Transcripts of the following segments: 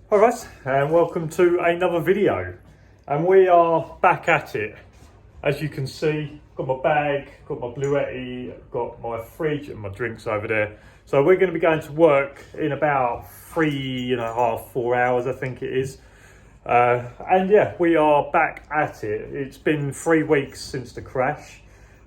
Alright, and welcome to another video. And we are back at it. As you can see, got my bag, got my Bluetti, got my fridge and my drinks over there. So we're going to be going to work in about 3.5, 4 hours, I think it is. And yeah, we are back at it. It's been 3 weeks since the crash.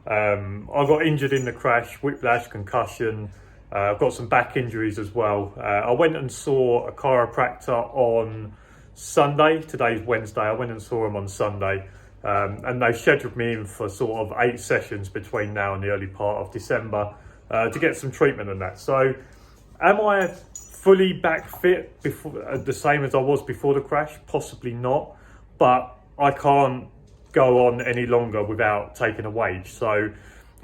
I got injured in the crash, whiplash, concussion. I've got some back injuries as well. I went and saw a chiropractor on Sunday. Today's Wednesday. I went and saw him on Sunday. And they scheduled me in for sort of 8 sessions between now and the early part of December to get some treatment and that. So am I fully back fit, before the same as I was before the crash? Possibly not. But I can't go on any longer without taking a wage. So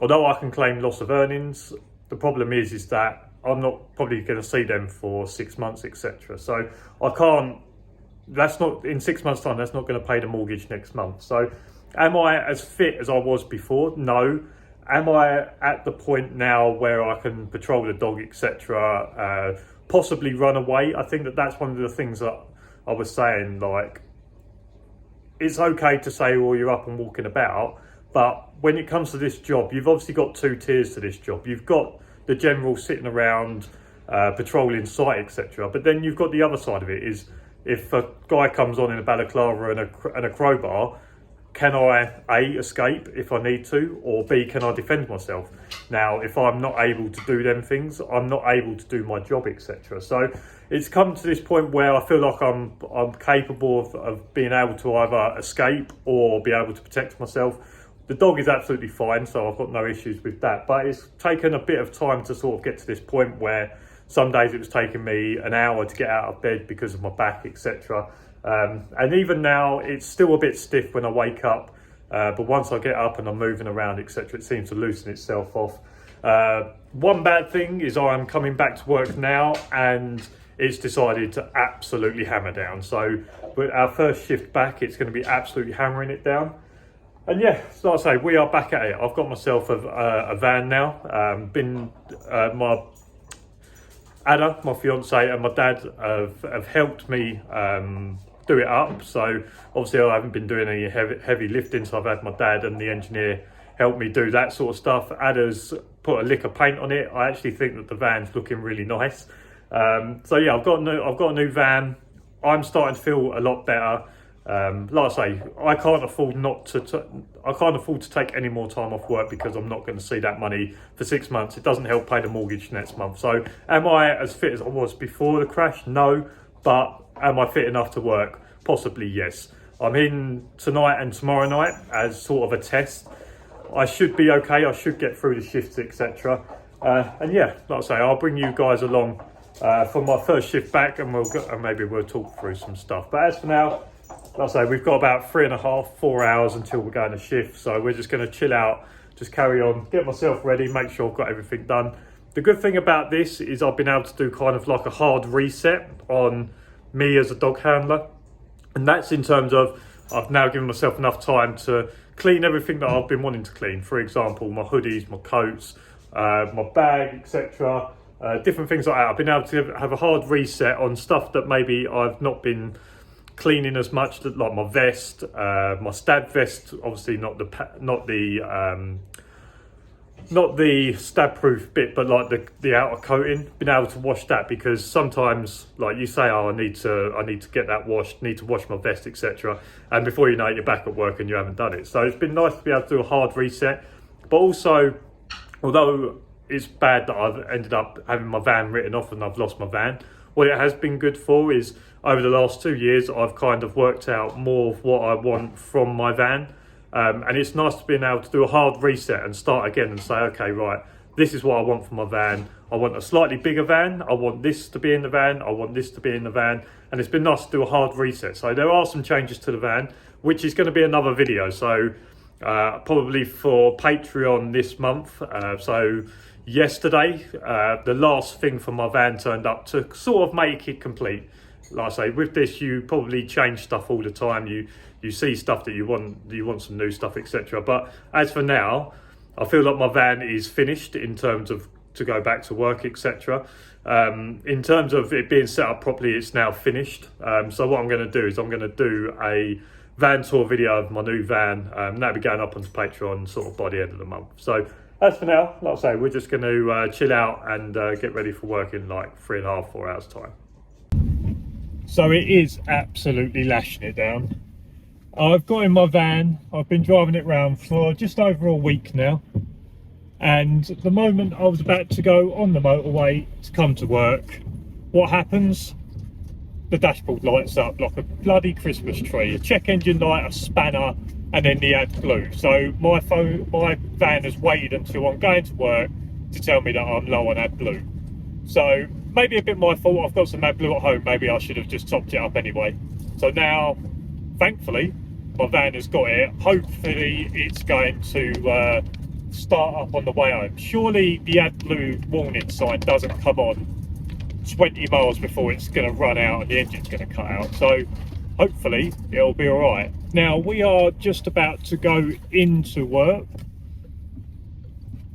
although I can claim loss of earnings, the problem is that I'm not probably going to see them for 6 months, etc. So I can't, that's not, in 6 months time, that's not going to pay the mortgage next month. So am I as fit as I was before? No. Am I at the point now where I can patrol the dog, etc., possibly run away? I think that that's one of the things that I was saying, like, it's okay to say, well, you're up and walking about, but when it comes to this job, you've obviously got 2 tiers to this job. You've got the general sitting around, patrolling site, etc. But then you've got the other side of it, is if a guy comes on in a balaclava and a crowbar, can I A, escape if I need to, or B, can I defend myself? Now, if I'm not able to do them things, I'm not able to do my job, etc. So it's come to this point where I feel like I'm capable of being able to either escape or be able to protect myself. The dog is absolutely fine, so I've got no issues with that. But it's taken a bit of time to sort of get to this point where some days it was taking me an hour to get out of bed because of my back, etc. And even now, it's still a bit stiff when I wake up. But once I get up and I'm moving around, etc., it seems to loosen itself off. One bad thing is I'm coming back to work now, and it's decided to absolutely hammer down. So with our first shift back, it's going to be absolutely hammering it down. And yeah, so like I say, we are back at it. I've got myself a van now. My Ada, my fiance, and my dad have helped me do it up. So obviously I haven't been doing any heavy lifting, so I've had my dad and the engineer help me do that sort of stuff. Ada's put a lick of paint on it. I actually think that the van's looking really nice. So yeah, I've got a new van. I'm starting to feel a lot better. Like I say, I can't afford to take any more time off work because I'm not going to see that money for 6 months. It doesn't help pay the mortgage next month. So am I as fit as I was before the crash? No. But am I fit enough to work? Possibly, yes. I'm in tonight and tomorrow night as sort of a test. I should be okay. I should get through the shifts, etc. And yeah, like I say, I'll bring you guys along for my first shift back, and maybe we'll talk through some stuff. But as for now, like I say, we've got about 3.5, 4 hours until we're going to shift. So we're just going to chill out, just carry on, get myself ready, make sure I've got everything done. The good thing about this is I've been able to do kind of like a hard reset on me as a dog handler. And that's in terms of I've now given myself enough time to clean everything that I've been wanting to clean. For example, my hoodies, my coats, my bag, etc. Different things like that. I've been able to have a hard reset on stuff that maybe I've not been cleaning as much, like my vest, my stab vest, obviously not the stab proof bit, but like the outer coating. Been able to wash that, because sometimes, like you say, oh, I need to get that washed, need to wash my vest, etc. And before you know it, you're back at work and you haven't done it. So it's been nice to be able to do a hard reset. But also, although it's bad that I've ended up having my van written off and I've lost my van, what it has been good for is over the last 2 years, I've kind of worked out more of what I want from my van. And it's nice to be able to do a hard reset and start again and say, okay, right, this is what I want from my van. I want a slightly bigger van. I want this to be in the van. I want this to be in the van. And it's been nice to do a hard reset. So there are some changes to the van, which is going to be another video. So probably for Patreon this month. So yesterday, the last thing for my van turned up to sort of make it complete. Like I say, with this, you probably change stuff all the time. You see stuff that you want some new stuff, etc. But as for now, I feel like my van is finished in terms of to go back to work, etc. In terms of it being set up properly, it's now finished. So what I'm going to do is I'm going to do a van tour video of my new van. That'll be going up onto Patreon sort of by the end of the month. So as for now, like I say, we're just going to chill out and get ready for work in like 3.5, 4 hours time. So it is absolutely lashing it down. I've got in my van, I've been driving it around for just over a week now, and the moment I was about to go on the motorway to come to work, what happens? The dashboard lights up like a bloody Christmas tree. A check engine light, a spanner, and then the AdBlue. So my van has waited until I'm going to work to tell me that I'm low on AdBlue. So maybe a bit my fault. I've got some AdBlue at home. Maybe I should have just topped it up anyway. So now, thankfully, my van has got it. Hopefully it's going to start up on the way home. Surely the AdBlue warning sign doesn't come on 20 miles before it's going to run out and the engine's going to cut out. So hopefully it'll be all right. Now we are just about to go into work.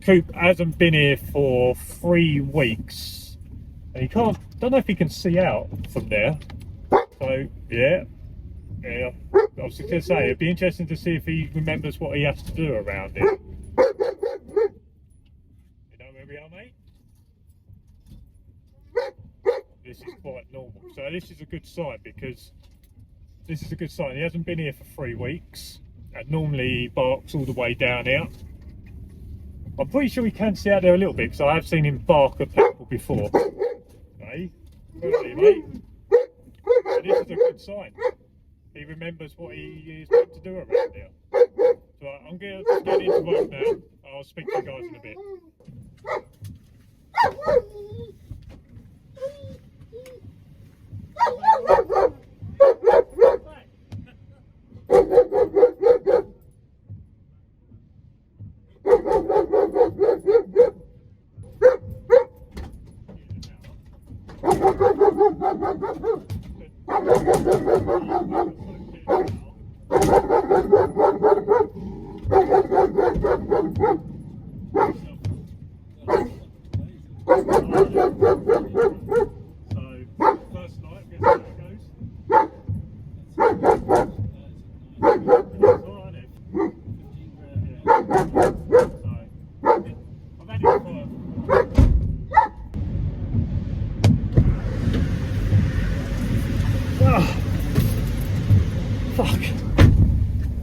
Coop hasn't been here for 3 weeks and he don't know if he can see out from there. So yeah, I was just going to say, it'd be interesting to see if he remembers what he has to do around it. You know where we are, mate? This is quite normal. So this is a good sign, because this is a good sign. He hasn't been here for 3 weeks, and normally he barks all the way down here. I'm pretty sure he can see out there a little bit, because I have seen him bark at people before. Hey, where are you, mate? So this is a good sign. He remembers what he is meant to do around here. So I'm going to get into work now. I'll speak to you guys in a bit.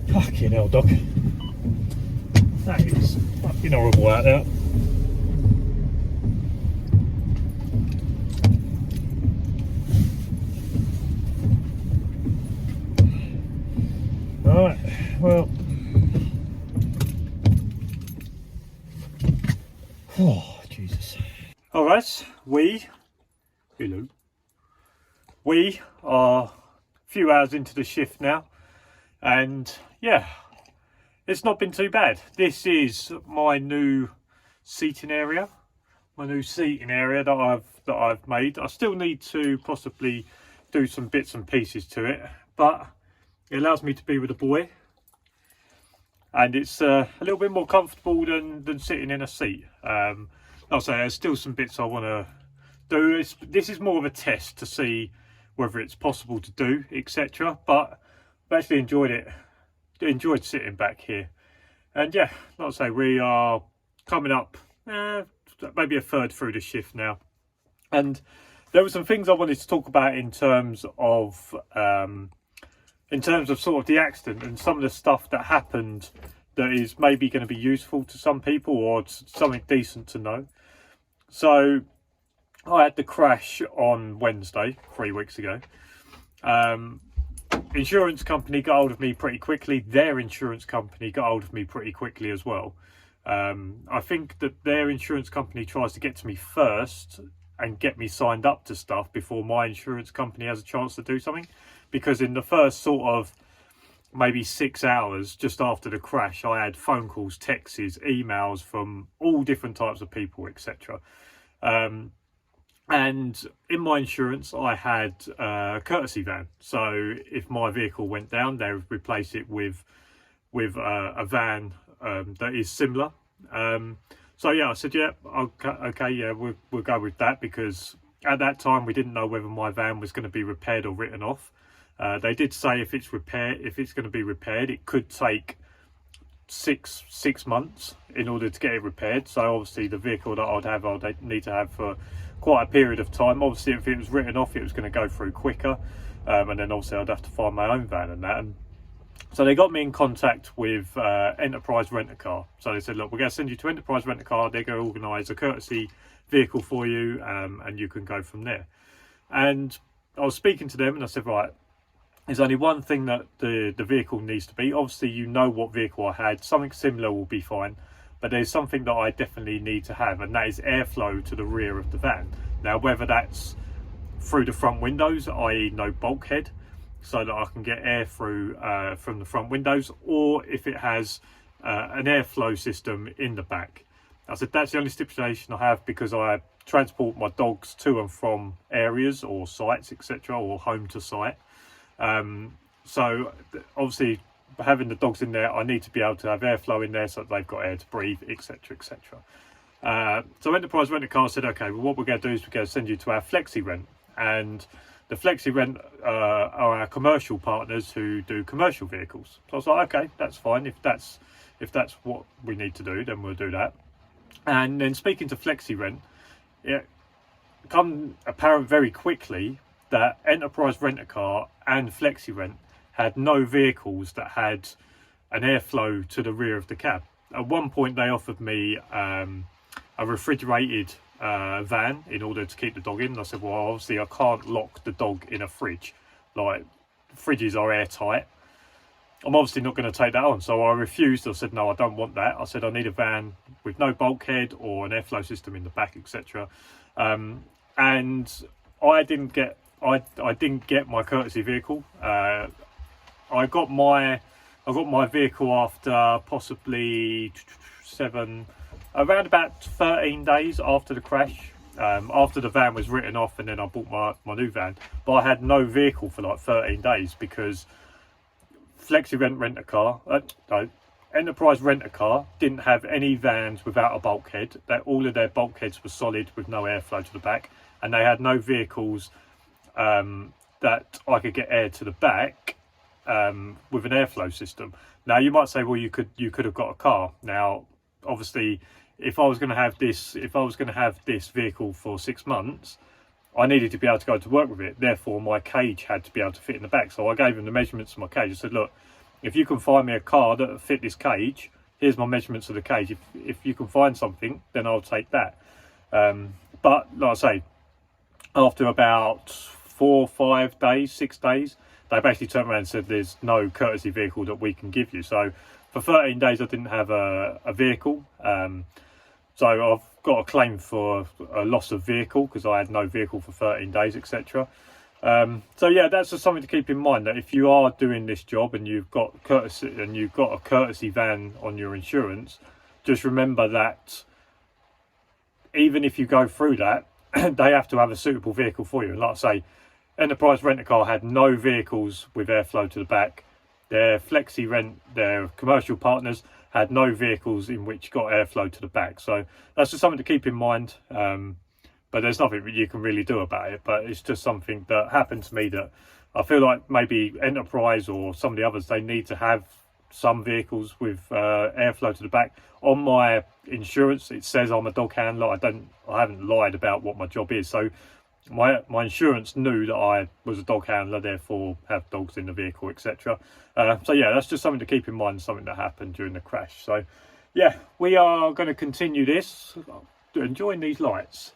Fucking hell, Doc. That is fucking horrible out there. Alright, well. Oh, Jesus. Alright, we are a few hours into the shift now. And yeah, it's not been too bad. This is my new seating area, that I've made. I still need to possibly do some bits and pieces to it, but it allows me to be with a boy, and it's a little bit more comfortable than sitting in a seat. I'll say there's still some bits I want to do. This is more of a test to see whether it's possible to do, etc. But I've actually enjoyed sitting back here. And yeah, like I say, we are coming up maybe a third through the shift now. And there were some things I wanted to talk about in terms of sort of the accident and some of the stuff that happened that is maybe going to be useful to some people or something decent to know. So I had the crash on Wednesday, 3 weeks ago. Insurance company got hold of me pretty quickly. Their insurance company got hold of me pretty quickly as well. I think that their insurance company tries to get to me first and get me signed up to stuff before my insurance company has a chance to do something. Because in the first sort of maybe 6 hours just after the crash, I had phone calls, texts, emails from all different types of people, etc. And in my insurance, I had a courtesy van. So if my vehicle went down, they would replace it with a van that is similar. So yeah, I said, yeah, okay, yeah, we'll go with that, because at that time we didn't know whether my van was going to be repaired or written off. They did say if it's going to be repaired, it could take six months in order to get it repaired. So obviously the vehicle that I'd need to have for quite a period of time. Obviously, if it was written off, it was going to go through quicker, and then obviously I'd have to find my own van and that. And so they got me in contact with Enterprise Rent-A-Car. So they said, look, we're going to send you to Enterprise Rent-A-Car. They're going to organise a courtesy vehicle for you, and you can go from there. And I was speaking to them, and I said, right, there's only one thing that the vehicle needs to be. Obviously, you know what vehicle I had. Something similar will be fine. But there's something that I definitely need to have, and that is airflow to the rear of the van. Now, whether that's through the front windows, i.e. no bulkhead, so that I can get air through from the front windows, or if it has an airflow system in the back. I said that's the only stipulation I have, because I transport my dogs to and from areas or sites, etc., or home to site. So obviously, having the dogs in there, I need to be able to have airflow in there so that they've got air to breathe, etc., etc. So Enterprise Rent-A-Car said, okay, well, what we're going to do is we're going to send you to our Flexi Rent. And the Flexi Rent are our commercial partners who do commercial vehicles. So I was like, okay, that's fine. If that's what we need to do, then we'll do that. And then speaking to Flexi Rent, it became apparent very quickly that Enterprise Rent-A-Car and Flexi Rent had no vehicles that had an airflow to the rear of the cab. At one point, they offered me a refrigerated van in order to keep the dog in. And I said, well, obviously I can't lock the dog in a fridge. Like, fridges are airtight. I'm obviously not going to take that on. So I refused. I said, no, I don't want that. I said, I need a van with no bulkhead or an airflow system in the back, etc. And I didn't get my courtesy vehicle. I got my vehicle after possibly around about 13 days after the crash, after the van was written off, and then I bought my new van. But I had no vehicle for like 13 days because Flexi Rent-A-Car, Enterprise Rent-A-Car didn't have any vans without a bulkhead. That all of their bulkheads were solid with no airflow to the back, and they had no vehicles that I could get air to the back with an airflow system. Now you might say, well, you could have got a car. Now, obviously, if I was going to have this vehicle for 6 months, I needed to be able to go to work with it. Therefore, my cage had to be able to fit in the back. So I gave him the measurements of my cage. I said, look, if you can find me a car that will fit this cage, here's my measurements of the cage. If you can find something, then I'll take that. But like I say, after about 4, 5 days, 6 days, they basically turned around and said there's no courtesy vehicle that we can give you. So for 13 days I didn't have a vehicle. So I've got a claim for a loss of vehicle because I had no vehicle for 13 days, etc. So yeah, that's just something to keep in mind, that if you are doing this job and you've got a courtesy van on your insurance, just remember that even if you go through that, they have to have a suitable vehicle for you. And like I say, Enterprise Rent-A-Car had no vehicles with airflow to the back. Their Flexi Rent, their commercial partners, had no vehicles in which got airflow to the back. So that's just something to keep in mind. But there's nothing you can really do about it. But it's just something that happened to me that I feel like maybe Enterprise or some of the others, they need to have some vehicles with airflow to the back. On my insurance, it says I'm a dog handler. I haven't lied about what my job is. So my insurance knew that I was a dog handler, therefore have dogs in the vehicle, etc. So yeah, that's just something to keep in mind, something that happened during the crash. So yeah, we are going to continue this. Enjoying these lights,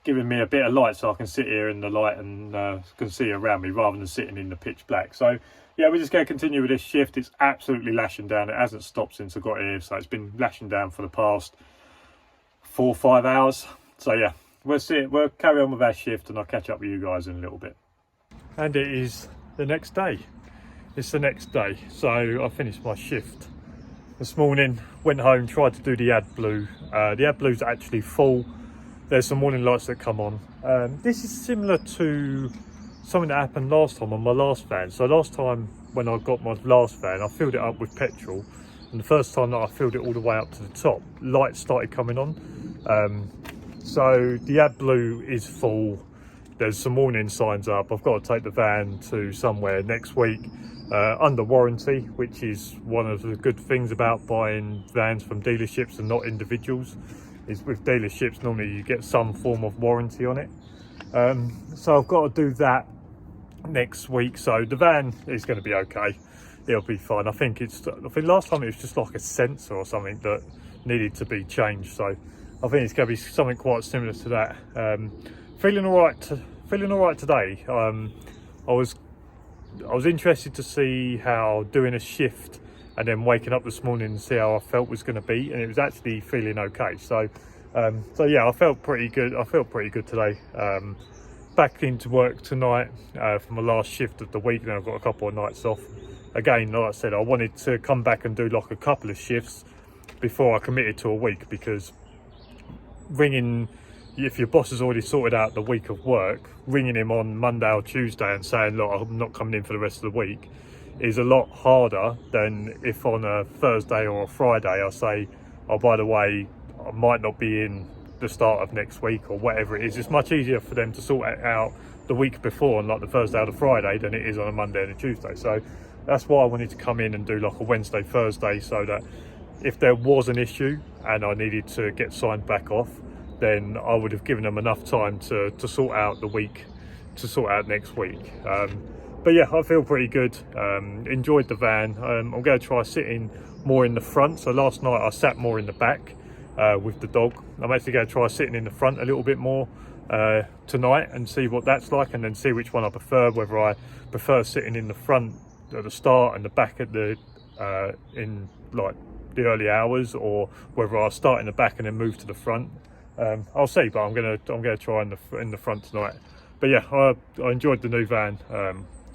giving me a bit of light so I can sit here in the light and can see around me rather than sitting in the pitch black. So yeah, we're just going to continue with this shift. It's absolutely lashing down. It hasn't stopped since I got here, so it's been lashing down for the past 4 or 5 hours. So yeah, we'll carry on with our shift and I'll catch up with you guys in a little bit. And it is the next day. It's the next day. So I finished my shift this morning, went home, tried to do the AdBlue. The AdBlue's actually full. There's some warning lights that come on. This is similar to something that happened last time on my last van. So last time when I got my last van, I filled it up with petrol and the first time that I filled it all the way up to the top, lights started coming on. So the AdBlue is full. There's some warning signs up. I've got to take the van to somewhere next week under warranty, which is one of the good things about buying vans from dealerships and not individuals. Is with dealerships normally you get some form of warranty on it. So I've got to do that next week. So the van is going to be okay. It'll be fine. I think last time it was just like a sensor or something that needed to be changed. So I think it's going to be something quite similar to that. Feeling all right today. I was interested to see how doing a shift and then waking up this morning and see how I felt was going to be, and it was actually feeling okay. So yeah, I felt pretty good. I felt pretty good today. Back into work tonight for my last shift of the week, and I've got a couple of nights off. Again, like I said, I wanted to come back and do like a couple of shifts before I committed to a week, because if your boss has already sorted out the week of work, ringing him on Monday or Tuesday and saying, look, I'm not coming in for the rest of the week, is a lot harder than if on a Thursday or a Friday I say, oh, by the way, I might not be in the start of next week or whatever it is. It's much easier for them to sort it out the week before on like the Thursday or the Friday than it is on a Monday and a Tuesday. So that's why I wanted to come in and do like a Wednesday, Thursday, so that if there was an issue and I needed to get signed back off, then I would have given them enough time to sort out the week, to sort out next week. But yeah, I feel pretty good. Enjoyed the van. I'm going to try sitting more in the front. So last night I sat more in the back with the dog. I'm actually going to try sitting in the front a little bit more tonight and see what that's like, and then see which one I prefer, whether I prefer sitting in the front at the start and the back at the in like the early hours, or whether I start in the back and then move to the front. I'll see, but I'm gonna try in the front tonight. But yeah, I enjoyed the new van.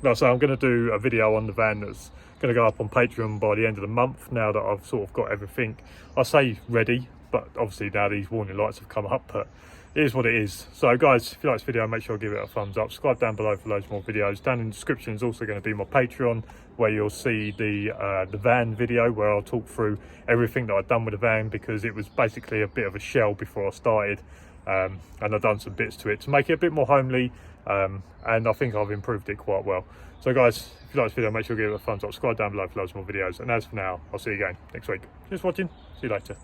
Like I say, I'm going to do a video on the van that's going to go up on Patreon by the end of the month, now that I've sort of got everything, I say ready, but obviously now these warning lights have come up, but it is what it is. So guys, if you like this video, make sure to give it a thumbs up. Subscribe down below for loads more videos. Down in the description is also going to be my Patreon, where you'll see the van video, where I'll talk through everything that I've done with the van, because it was basically a bit of a shell before I started. And I've done some bits to it to make it a bit more homely, and I think I've improved it quite well. So guys, if you like this video, make sure to give it a thumbs up, subscribe down below for loads more videos, and as for now, I'll see you again next week. Just watching, see you later.